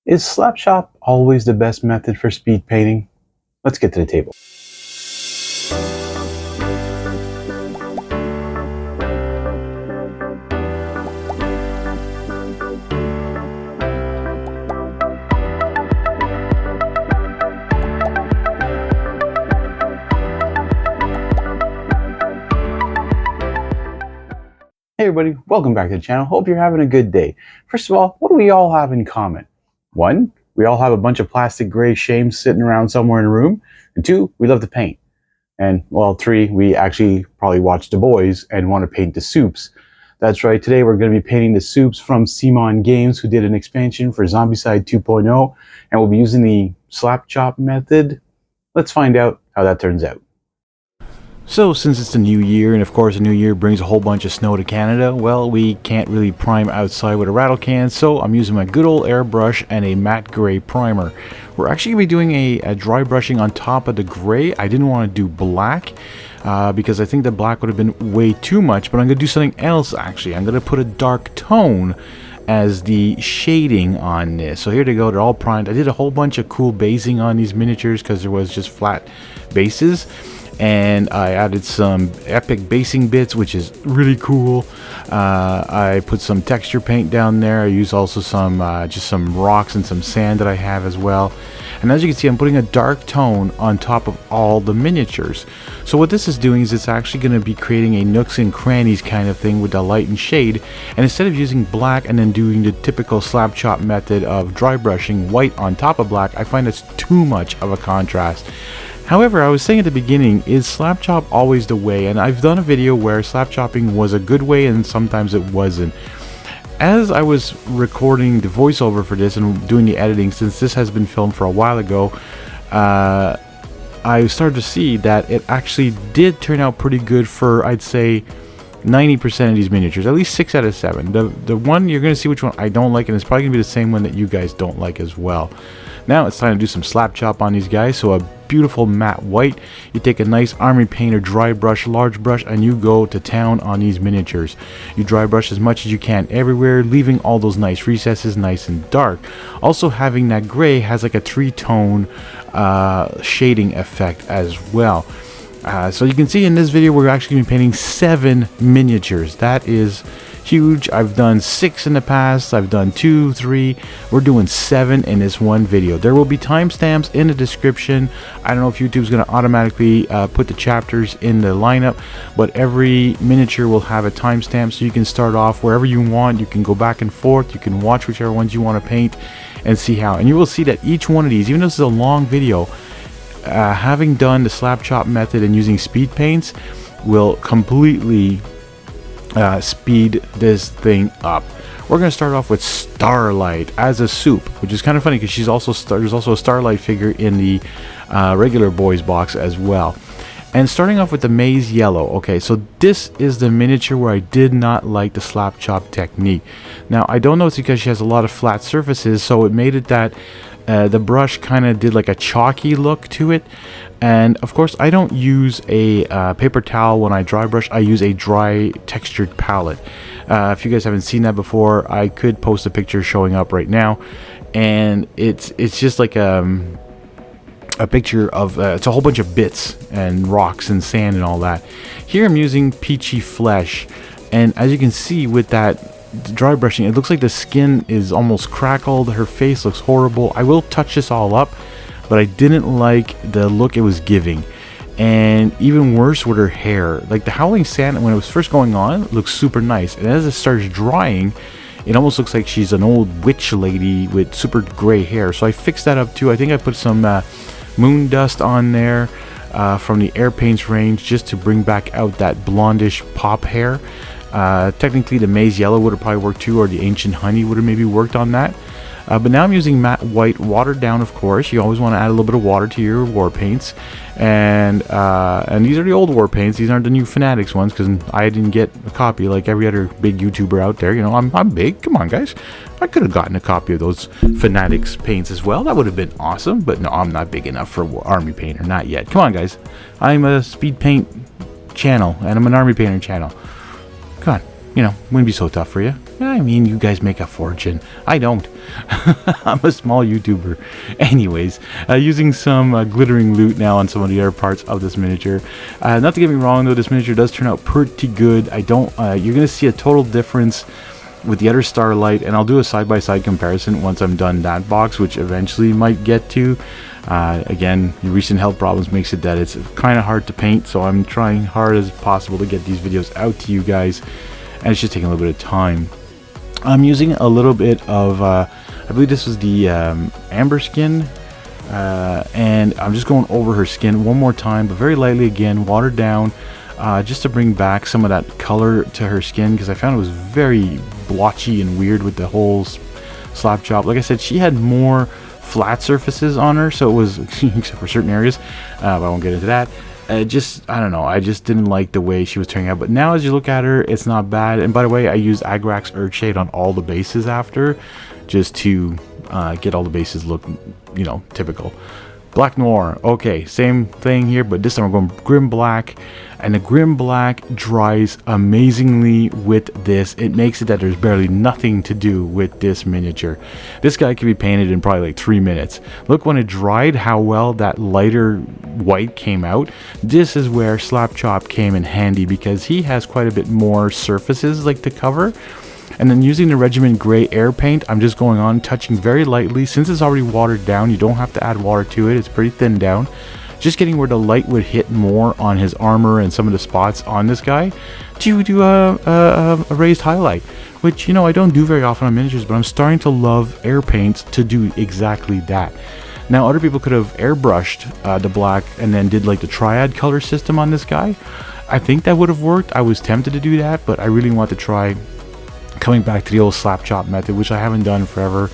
Is slapchop always the best method for speed painting? Let's get to the table. Hey everybody, welcome back to the channel. Hope you're having a good day. First of all, what do we all have in common? One, we all have a bunch of plastic gray shames sitting around somewhere in a room. And two, we love to paint. And well, three, we actually probably watch The Boys and want to paint the Supes. That's right, today we're going to be painting the Supes from CMON Games, who did an expansion for Zombicide 2.0, and we'll be using the slapchop method. Let's find out how that turns out. So since it's the new year, and of course a new year brings a whole bunch of snow to Canada, well, we can't really prime outside with a rattle can, so I'm using my good old airbrush and a matte gray primer. We're actually going to be doing a dry brushing on top of the gray. I didn't want to do black because I think the black would have been way too much, but I'm going to do something else actually. I'm going to put a dark tone as the shading on this. So here they go, they're all primed. I did a whole bunch of cool basing on these miniatures because there was just flat bases. And I added some epic basing bits, which is really cool. I put some texture paint down there. I used also some just some rocks and some sand that I have as well. And as you can see, I'm putting a dark tone on top of all the miniatures. So what this is doing is it's actually going to be creating a nooks and crannies kind of thing with the light and shade. And instead of using black and then doing the typical slap chop method of dry brushing white on top of black, I find it's too much of a contrast. However, I was saying at the beginning, is slap chop always the way? And I've done a video where slap chopping was a good way and sometimes it wasn't. As I was recording the voiceover for this and doing the editing, since this has been filmed for a while ago, I started to see that it actually did turn out pretty good for, I'd say, 90% of these miniatures, at least 6 out of 7. The one, you're going to see which one I don't like, and it's probably going to be the same one that you guys don't like as well. Now it's time to do some slap chop on these guys. So a beautiful matte white, you take a nice army paint or dry brush, large brush, and you go to town on these miniatures. You dry brush as much as you can everywhere, leaving all those nice recesses nice and dark. Also having that gray has like a 3-tone shading effect as well. So you can see in this video we're actually going to be painting 7 miniatures. That is huge. I've done 6 in the past, I've done 2, 3, we're doing 7 in this one video. There will be timestamps in the description. I don't know if YouTube's going to automatically put the chapters in the lineup, but every miniature will have a timestamp, so you can start off wherever you want. You can go back and forth, you can watch whichever ones you want to paint and see how. And you will see that each one of these, even though this is a long video, having done the slap chop method and using speed paints will completely speed this thing up. We're going to start off with Starlight as a Supe, which is kind of funny because she's also there's also a Starlight figure in the regular boys box as well. And starting off with the maize yellow. Okay, so this is the miniature where I did not like the slap chop technique. Now I don't know if it's because she has a lot of flat surfaces, so it made it that the brush kind of did like a chalky look to it. And of course I don't use a paper towel when I dry brush. I use a dry textured palette. If you guys haven't seen that before, I could post a picture showing up right now, and it's just like a picture of it's a whole bunch of bits and rocks and sand and all that. Here I'm using peachy flesh, and as you can see with that dry brushing, it looks like the skin is almost crackled. Her face looks horrible. I will touch this all up, but I didn't like the look it was giving. And even worse with her hair, like the Howling Sand when it was first going on, it looks super nice, and as it starts drying, it almost looks like she's an old witch lady with super gray hair. So I fixed that up too. I think I put some moon dust on there from the Air Paints range just to bring back out that blondish pop hair. Technically the maize yellow would have probably worked too, or the ancient honey would have maybe worked on that. But now I'm using matte white, watered down of course. You always want to add a little bit of water to your war paints. And these are the old war paints. These aren't the new Fanatics ones, because I didn't get a copy like every other big YouTuber out there. You know, I'm big. Come on, guys. I could have gotten a copy of those Fanatics paints as well. That would have been awesome. But no, I'm not big enough for Army Painter. Not yet. Come on, guys. I'm a speed paint channel, and I'm an Army Painter channel. Come on. You know, wouldn't be so tough for you. I mean, you guys make a fortune. I don't. I'm a small YouTuber. Anyways, using some glittering loot now on some of the other parts of this miniature. Not to get me wrong though, this miniature does turn out pretty good. I don't. You're gonna see a total difference with the other Starlight, and I'll do a side-by-side comparison once I'm done that box, which eventually might get to. Again, your recent health problems makes it that it's kind of hard to paint, so I'm trying hard as possible to get these videos out to you guys, and it's just taking a little bit of time. I'm using a little bit of, I believe this was the amber skin, and I'm just going over her skin one more time, but very lightly again, watered down, just to bring back some of that color to her skin, because I found it was very blotchy and weird with the whole slap chop. Like I said, she had more flat surfaces on her, so it was except for certain areas, but I won't get into that. I don't know, I just didn't like the way she was turning out. But now as you look at her, it's not bad. And by the way, I used Agrax Earthshade on all the bases after, just to get all the bases look, you know, typical. Black Noir, okay, same thing here, but this time we're going Grim Black, and the Grim Black dries amazingly with this. It makes it that there's barely nothing to do with this miniature. This guy can be painted in probably like 3 minutes. Look when it dried, how well that lighter white came out. This is where Slap Chop came in handy, because he has quite a bit more surfaces like to cover. And then using the Regiment Gray air paint, I'm just going on, touching very lightly. Since it's already watered down, you don't have to add water to it. It's pretty thinned down. Just getting where the light would hit more on his armor and some of the spots on this guy to do a raised highlight. Which, you know, I don't do very often on miniatures, but I'm starting to love air paints to do exactly that. Now, other people could have airbrushed the black and then did like the triad color system on this guy. I think that would have worked. I was tempted to do that, but I really want to try coming back to the old slap chop method, which I haven't done forever.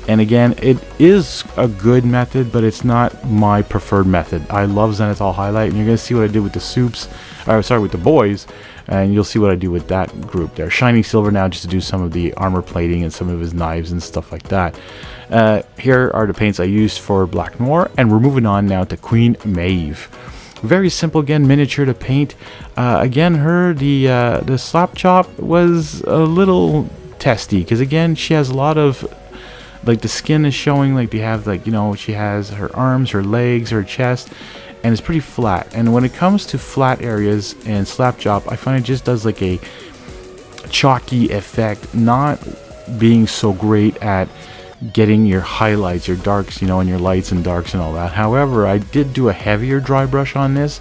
And again, it is a good method, but it's not my preferred method. I love Zenithal highlight, and you're gonna see what I did with the Supes, with the boys, and you'll see what I do with that group there. Shining silver now, just to do some of the armor plating and some of his knives and stuff like that. Here are the paints I used for Black Noir, and we're moving on now to Queen Maeve. Very simple, again, miniature to paint. Again, the slap chop was a little testy, because again, she has a lot of, like, the skin is showing, like they have, like, you know, she has her arms, her legs, her chest, and it's pretty flat. And when it comes to flat areas and slap chop, I find it just does like a chalky effect, not being so great at getting your highlights, your darks, you know, and your lights and darks and all that. However, I did do a heavier dry brush on this,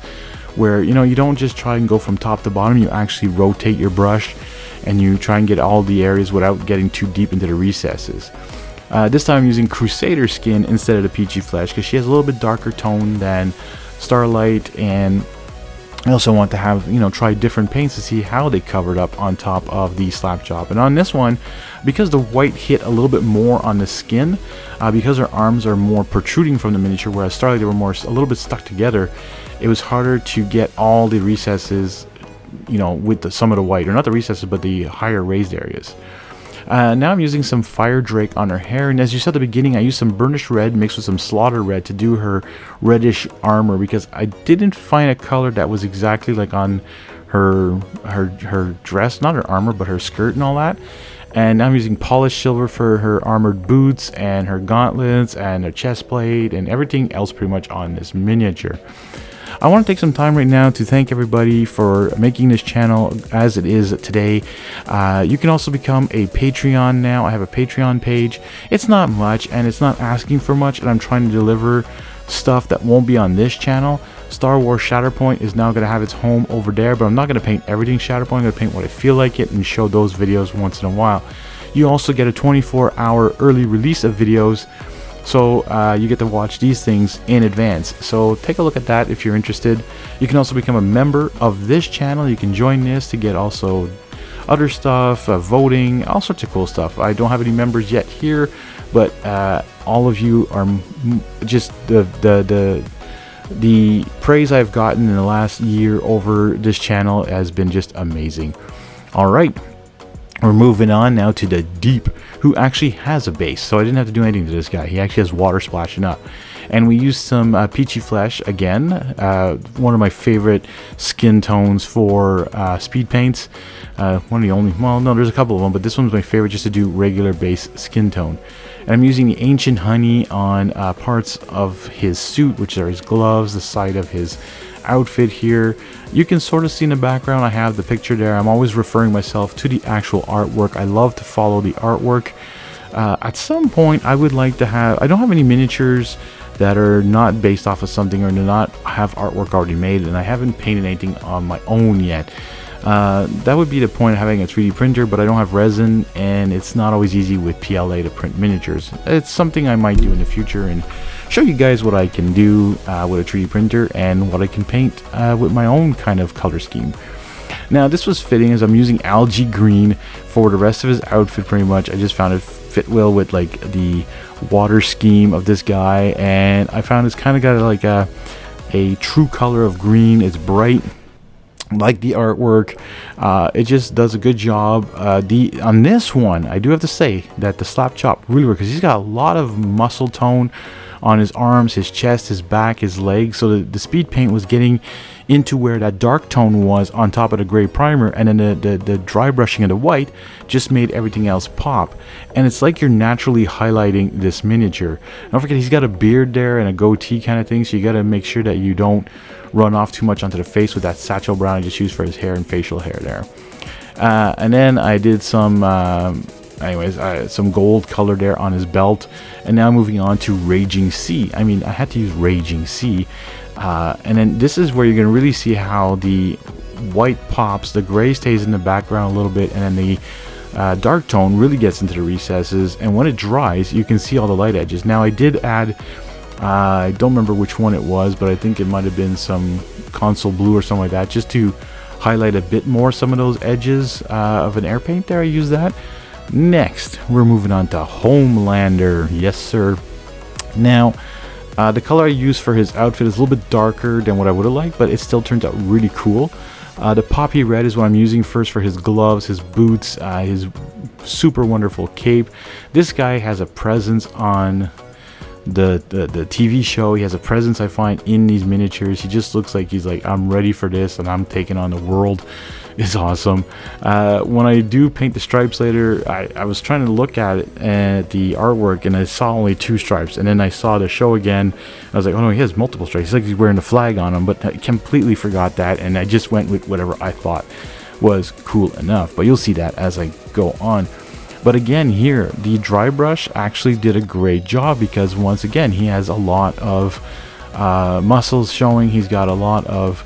where, you know, you don't just try and go from top to bottom, you actually rotate your brush and you try and get all the areas without getting too deep into the recesses. This time I'm using Crusader skin instead of the Peachy Flesh, because she has a little bit darker tone than Starlight, and I also want to have, you know, try different paints to see how they covered up on top of the slap chop. And on this one, because the white hit a little bit more on the skin, because her arms are more protruding from the miniature, whereas Starlight, they were more a little bit stuck together, it was harder to get all the recesses, you know, with some of the white, or not the recesses, but the higher raised areas. Now I'm using some Fire Drake on her hair, and as you saw at the beginning, I used some burnished red mixed with some slaughter red to do her reddish armor, because I didn't find a color that was exactly like on her dress, not her armor, but her skirt and all that. And now I'm using polished silver for her armored boots and her gauntlets and her chest plate and everything else pretty much on this miniature. I want to take some time right now to thank everybody for making this channel as it is today. You can also become a Patreon now. I have a Patreon page. It's not much, and it's not asking for much, and I'm trying to deliver stuff that won't be on this channel. Star Wars Shatterpoint is now going to have its home over there, but I'm not going to paint everything Shatterpoint. I'm going to paint what I feel like it and show those videos once in a while. You also get a 24-hour early release of videos, so you get to watch these things in advance. So take a look at that if you're interested. You can also become a member of this channel. You can join this to get also other stuff, voting, all sorts of cool stuff. I don't have any members yet here, but all of you are just the praise I've gotten in the last year over this channel has been just amazing. All right. We're moving on now to the Deep, who actually has a base, so I didn't have to do anything to this guy. He actually has water splashing up. And we used some peachy flesh again, one of my favorite skin tones for speed paints. One of the only, well, no, there's a couple of them, but this one's my favorite just to do regular base skin tone. And I'm using the Ancient Honey on parts of his suit, which are his gloves, the side of his outfit here. You can sort of see in the background, I have the picture there. I'm always referring myself to the actual artwork. I love to follow the artwork. At some point, I would like to have, I don't have any miniatures that are not based off of something or do not have artwork already made, and I haven't painted anything on my own yet. That would be the point of having a 3D printer, but I don't have resin, and it's not always easy with PLA to print miniatures. It's something I might do in the future and show you guys what I can do with a 3D printer and what I can paint with my own kind of color scheme. Now, this was fitting as I'm using algae green for the rest of his outfit pretty much. I just found it fit well with like the water scheme of this guy, and I found it's kind of got like a true color of green. It's bright, like the artwork. It just does a good job. On this one, I do have to say that the slap chop really works because he's got a lot of muscle tone on his arms, his chest, his back, his legs. So the speed paint was getting into where that dark tone was on top of the gray primer, and then the dry brushing of the white just made everything else pop. And it's like you're naturally highlighting this miniature. Don't forget, he's got a beard there and a goatee kind of thing, so you got to make sure that you don't run off too much onto the face with that satchel brown I just used for his hair and facial hair there. And then I did some some gold color there on his belt. And now moving on to Raging Sea. I mean, I had to use Raging Sea. And then this is where you're going to really see how the white pops, the gray stays in the background a little bit, and then the dark tone really gets into the recesses. And when it dries, you can see all the light edges. Now, I did add, I don't remember which one it was, but I think it might have been some console blue or something like that, just to highlight a bit more some of those edges of an air paint there. I use that. Next, we're moving on to Homelander. Yes, sir. Now, the color I used for his outfit is a little bit darker than what I would have liked, but it still turns out really cool. The poppy red is what I'm using first for his gloves, his boots, his super wonderful cape. This guy has a presence on the TV show. He has a presence, I find, in these miniatures. He just looks like he's like, I'm ready for this and I'm taking on the world. It's awesome. When I do paint the stripes later, I was trying to look at it at the artwork, and I saw only 2 stripes, and then I saw the show again. I was like, oh no, he has multiple stripes. He's like he's wearing the flag on him, but I completely forgot that, and I just went with whatever I thought was cool enough. But you'll see that as I go on. But again, here the dry brush actually did a great job, because once again he has a lot of muscles showing. He's got a lot of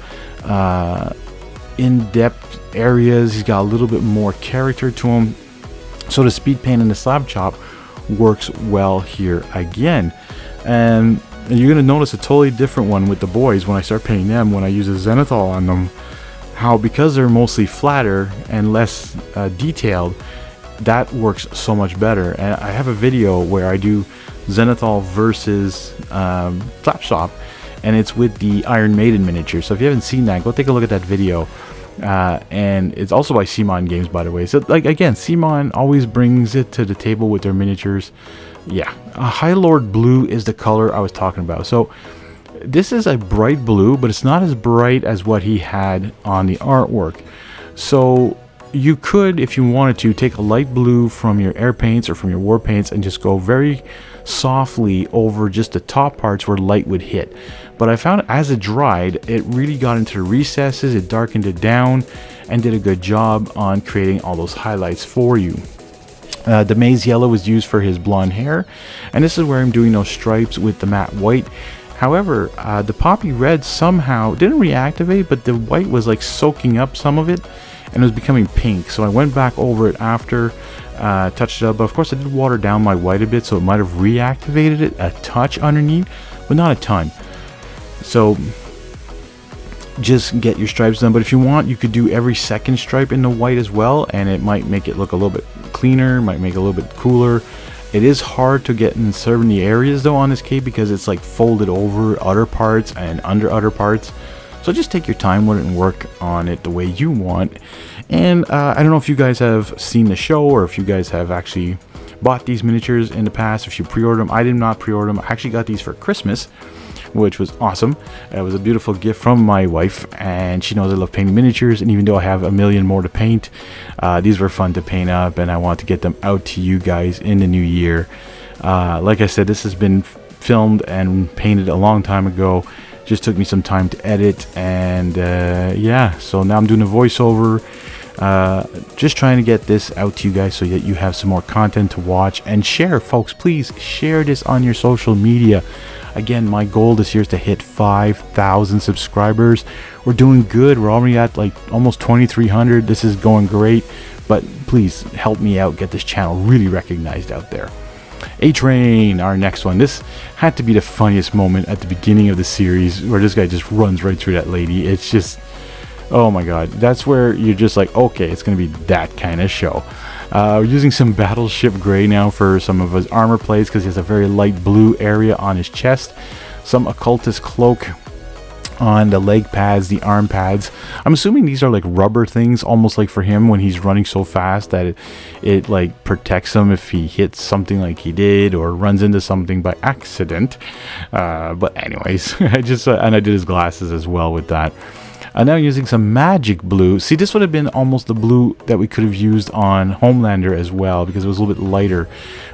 in-depth areas. He's got a little bit more character to him, so the speed paint and the slab chop works well here again. And you're gonna notice a totally different one with the boys when I start painting them, when I use a zenithal on them, how because they're mostly flatter and less detailed, that works so much better. And I have a video where I do zenithal versus slapchop, and it's with the Iron Maiden miniature. So if you haven't seen that, go take a look at that video. And it's also by CMON Games, by the way. So like, again, CMON always brings it to the table with their miniatures. Yeah, High Lord blue is the color I was talking about. So this is a bright blue, but it's not as bright as what he had on the artwork. So you could, if you wanted to, take a light blue from your air paints or from your war paints and just go very softly over just the top parts where light would hit. But I found as it dried, it really got into the recesses, it darkened it down, and did a good job on creating all those highlights for you. The maize yellow was used for his blonde hair, and this is where I'm doing those stripes with the matte white. However, the poppy red somehow didn't reactivate, but the white was like soaking up some of it, and it was becoming pink. So I went back over it after, touched it up, but of course I did water down my white a bit, so it might have reactivated it a touch underneath, but not a ton. So just get your stripes done. But if you want, you could do every second stripe in the white as well, and it might make it look a little bit cleaner, might make it a little bit cooler. It is hard to get in certain areas though on this cape, because it's like folded over other parts and under other parts. So just take your time with it and work on it the way you want. And I don't know if you guys have seen the show, or if you guys have actually bought these miniatures in the past, if you pre-order them, I did not pre-order them. I actually got these for Christmas, which was awesome. It was a beautiful gift from my wife, and she knows I love painting miniatures, and even though I have a million more to paint, these were fun to paint up, and I want to get them out to you guys in the new year. Like I said, this has been filmed and painted a long time ago. Just took me some time to edit, and yeah, so now I'm doing a voiceover, just trying to get this out to you guys so that you have some more content to watch and share. Folks, please share this on your social media. Again, my goal this year is to hit 5,000 subscribers. We're doing good. We're already at like almost 2,300. This is going great, but please help me out, get this channel really recognized out there. A-Train, our next one. This had to be the funniest moment at the beginning of the series, where this guy just runs right through that lady. It's just, oh my god, that's where you're just like, okay, it's gonna be that kind of show. We're using some Battleship Gray now for some of his armor plates, because he has a very light blue area on his chest. Some Occultist Cloak on the leg pads, the arm pads. I'm assuming these are like rubber things, almost like for him when he's running so fast that it like protects him if he hits something like he did or runs into something by accident. But anyways, I just and I did his glasses as well with that. I'm now using some magic blue. See, this would have been almost the blue that we could have used on Homelander as well, because it was a little bit lighter.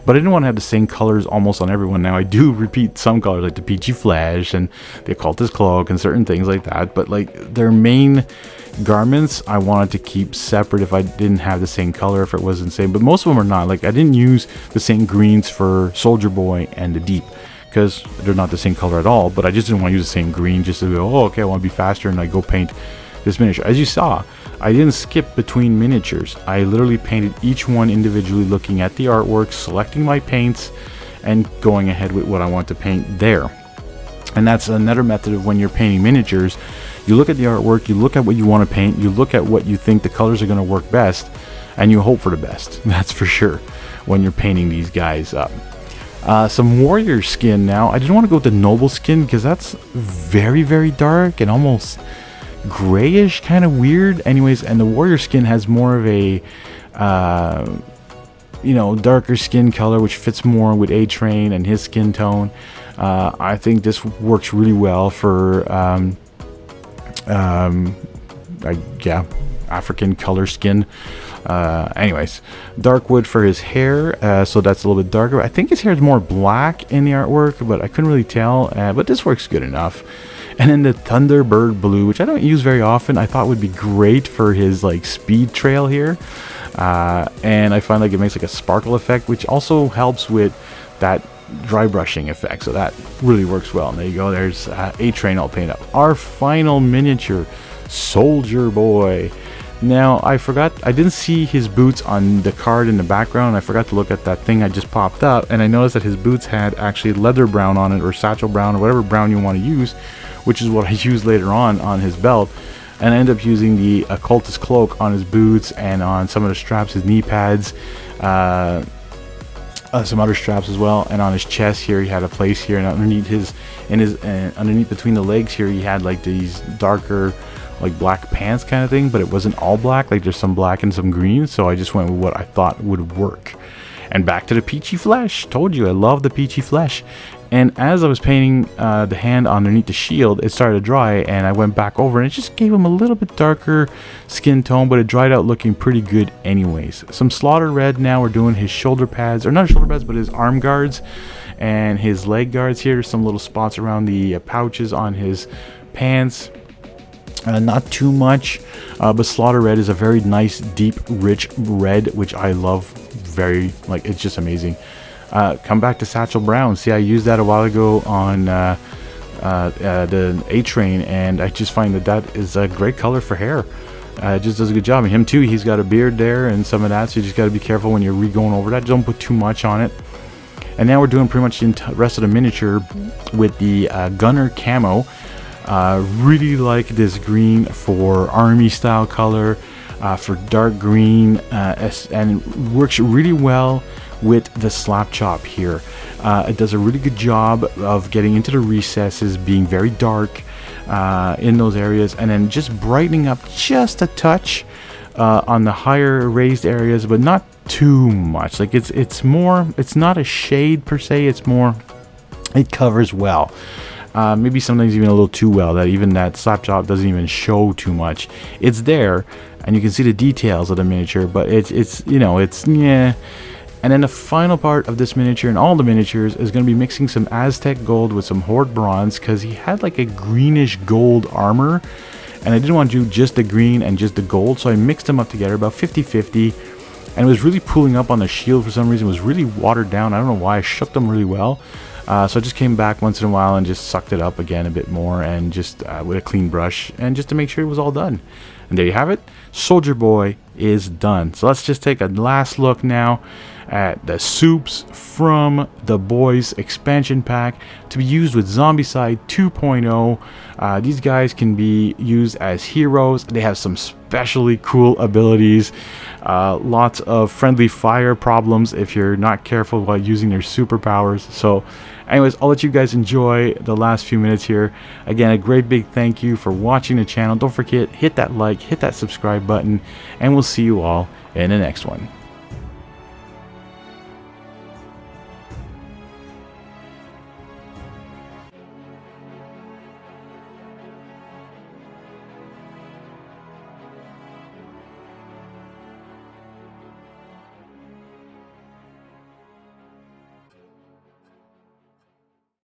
But I didn't want to have the same colors almost on everyone. Now, I do repeat some colors, like the Peachy Flesh and the Occultist Cloak and certain things like that. But, like, their main garments, I wanted to keep separate if I didn't have the same color, if it wasn't the same. But most of them are not. Like, I didn't use the same greens for Soldier Boy and the Deep, because they're not the same color at all. But I just didn't want to use the same green just to go, oh, okay, I want to be faster, and I go paint this miniature. As you saw, I didn't skip between miniatures. I literally painted each one individually, looking at the artwork, selecting my paints, and going ahead with what I want to paint there. And that's another method of when you're painting miniatures. You look at the artwork, you look at what you want to paint, you look at what you think the colors are going to work best, and you hope for the best. That's for sure when you're painting these guys up. Some warrior skin now. I didn't want to go with the noble skin because that's very, very dark and almost grayish, kind of weird. Anyways, and the warrior skin has more of a, you know, darker skin color, which fits more with A-Train and his skin tone. I think this works really well for, yeah, African color skin. Anyways, dark wood for his hair, so that's a little bit darker. I think his hair is more black in the artwork, but I couldn't really tell, but this works good enough. And then the Thunderbird blue, which I don't use very often, I thought would be great for his like speed trail here, and I find like it makes like a sparkle effect, which also helps with that dry brushing effect, so that really works well. And there you go, there's A-Train all painted up. Our final miniature, Soldier Boy. Now, I forgot, I didn't see his boots on the card in the background. I forgot to look at that thing I just popped up, and I noticed that his boots had actually leather brown on it, or satchel brown, or whatever brown you want to use, which is what I used later on his belt. And I ended up using the Occultist Cloak on his boots and on some of the straps, his knee pads, some other straps as well, and on his chest here he had a place here, and underneath his, underneath between the legs here, he had like these darker, like black pants kind of thing, but it wasn't all black. Like there's some black and some green, so I just went with what I thought would work. And back to the Peachy Flesh. Told you I love the Peachy Flesh. And as I was painting the hand underneath the shield, it started to dry, and I went back over, and it just gave him a little bit darker skin tone, but it dried out looking pretty good anyways. Some Slaughter Red now. We're doing his shoulder pads, or not shoulder pads, but his arm guards and his leg guards here. There's some little spots around the pouches on his pants. Not too much, but Slaughter Red is a very nice, deep, rich red, which I love. Very, like, it's just amazing. Come back to Satchel Brown. See, I used that a while ago on the A-Train, and I just find that that is a great color for hair. It just does a good job. And him too, he's got a beard there and some of that, so you just got to be careful when you're going over that. Don't put too much on it. And now we're doing pretty much the rest of the miniature with the Gunner Camo. Really like this green for army style color, for dark green, and it works really well with the slapchop here. It does a really good job of getting into the recesses, being very dark in those areas, and then just brightening up just a touch on the higher raised areas, but not too much. Like it's not a shade per se, it's more, it covers well. Maybe sometimes even a little too well, that even that slapchop doesn't even show too much. It's there and you can see the details of the miniature, but it's you know, it's yeah. And then the final part of this miniature and all the miniatures is going to be mixing some Aztec gold with some Horde bronze, because he had like a greenish gold armor and I didn't want to do just the green and just the gold, so I mixed them up together about 50-50, and it was really pulling up on the shield for some reason. It was really watered down. I don't know why. I shook them really well. So I just came back once in a while and just sucked it up again a bit more, and just with a clean brush, and just to make sure it was all done. And there you have it. Soldier Boy is done. So let's just take a last look now at the Supes from the Boys expansion pack to be used with Zombicide 2.0. These guys can be used as heroes. They have some especially cool abilities. Lots of friendly fire problems if you're not careful while using their superpowers. So anyways, I'll let you guys enjoy the last few minutes here. Again, a great big thank you for watching the channel. Don't forget, hit that like, hit that subscribe button, and we'll see you all in the next one.